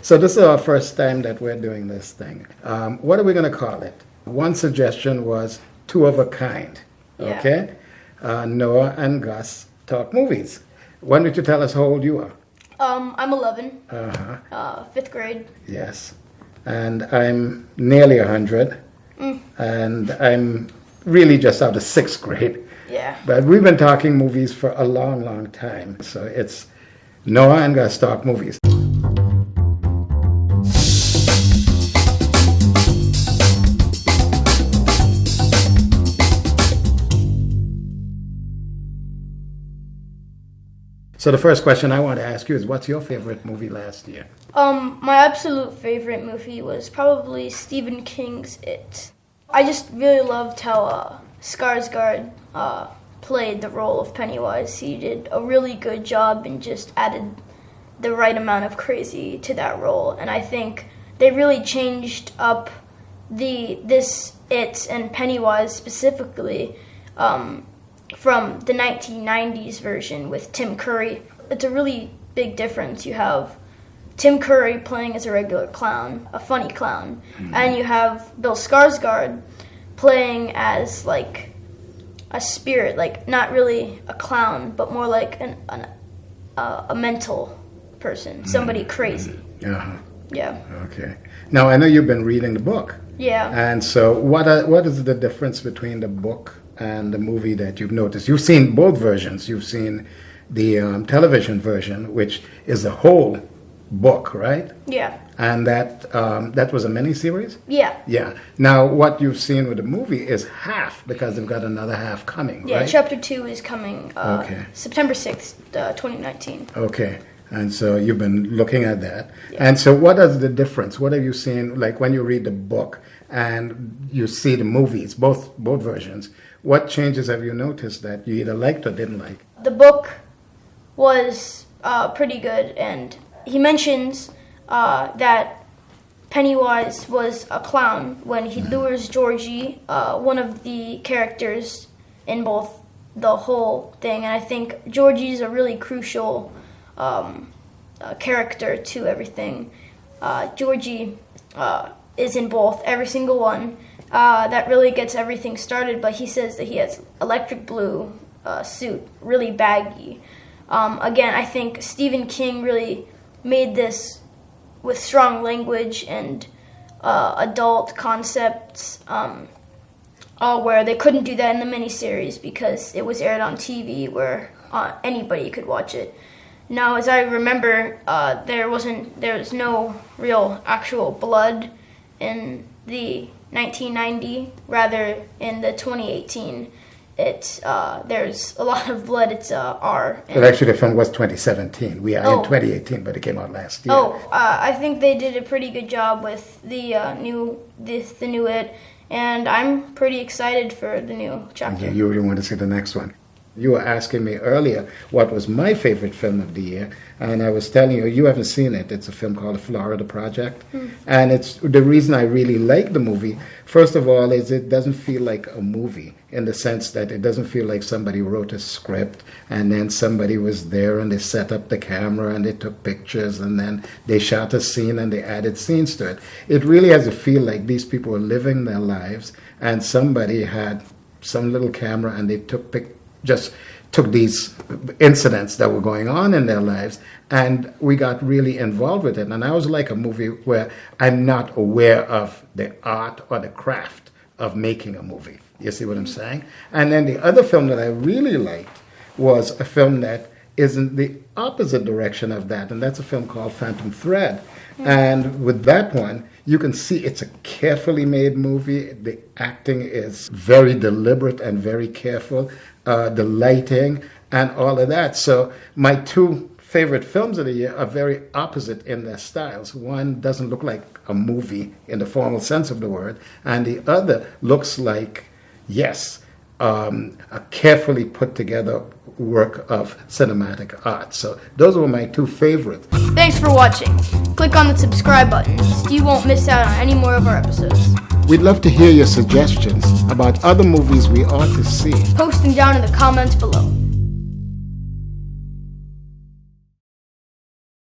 So this is our first time that we're doing this thing. What are we going to call it? One suggestion was Two of a Kind. Yeah. Okay? Noah and Gus talk movies. Why don't you tell us how old you are? I'm 11. Uh-huh. 5th grade. Yes. And I'm nearly 100. And I'm really just out of 6th grade. Yeah. But we've been talking movies for a long, long time. So it's Noah and Gus talk movies. So the first question I want to ask you is, what's your favorite movie last year? My absolute favorite movie was probably Stephen King's It. I just really loved how Skarsgård played the role of Pennywise. He did a really good job and just added the right amount of crazy to that role. And I think they really changed up this It and Pennywise specifically from the 1990s version with Tim Curry. It's a really big difference. You have Tim Curry playing as a regular clown, a funny clown, and you have Bill Skarsgård playing as like a spirit, like not really a clown, but more like a mental person, somebody crazy. Uh-huh. Yeah. Okay. Now, I know you've been reading the book. Yeah. And so what is the difference between the book and the movie that you've noticed? You've seen both versions. You've seen the television version, which is the whole book, right? Yeah. And that was a miniseries? Yeah. Yeah. Now, what you've seen with the movie is half, because they've got another half coming, Yeah, right? Chapter 2 is coming Okay. September 6th, 2019. Okay. And so you've been looking at that. Yeah. And so what is the difference? What have you seen, like when you read the book and you see the movies, both versions, what changes have you noticed that you either liked or didn't like? The book was pretty good, and he mentions that Pennywise was a clown when he lures Georgie, one of the characters in both the whole thing. And I think Georgie's a really crucial character to everything. Georgie is in both, every single one. That really gets everything started, but he says that he has electric blue suit, really baggy. Again, I think Stephen King really made this with strong language and adult concepts, where they couldn't do that in the miniseries because it was aired on TV where anybody could watch it. Now, as I remember, there was no real actual blood in the 1990, rather in the 2018. There's a lot of blood. It's R. Well, actually, the film was 2017. We are in 2018, but it came out last year. I think they did a pretty good job with the new It, and I'm pretty excited for the new chapter. Okay, you really want to see the next one. You were asking me earlier what was my favorite film of the year, and I was telling you haven't seen it. It's a film called The Florida Project, and it's the reason I really like the movie. First of all, is it doesn't feel like a movie in the sense that it doesn't feel like somebody wrote a script and then somebody was there and they set up the camera and they took pictures and then they shot a scene and they added scenes to it. It really has a feel like these people were living their lives and somebody had some little camera and they took just took these incidents that were going on in their lives, and we got really involved with it. And I was like a movie where I'm not aware of the art or the craft of making a movie. You see what I'm saying? And then the other film that I really liked was a film that is in the opposite direction of that, and that's a film called Phantom Thread. And with that one, you can see it's a carefully made movie. The acting is very deliberate and very careful. The lighting and all of that. So my two favorite films of the year are very opposite in their styles. One doesn't look like a movie in the formal sense of the word, and the other looks like, yes, a carefully put together work of cinematic art. So those were my two favorites. Thanks for watching. Click on the subscribe button so you won't miss out on any more of our episodes. We'd love to hear your suggestions about other movies we ought to see. Post them down in the comments below.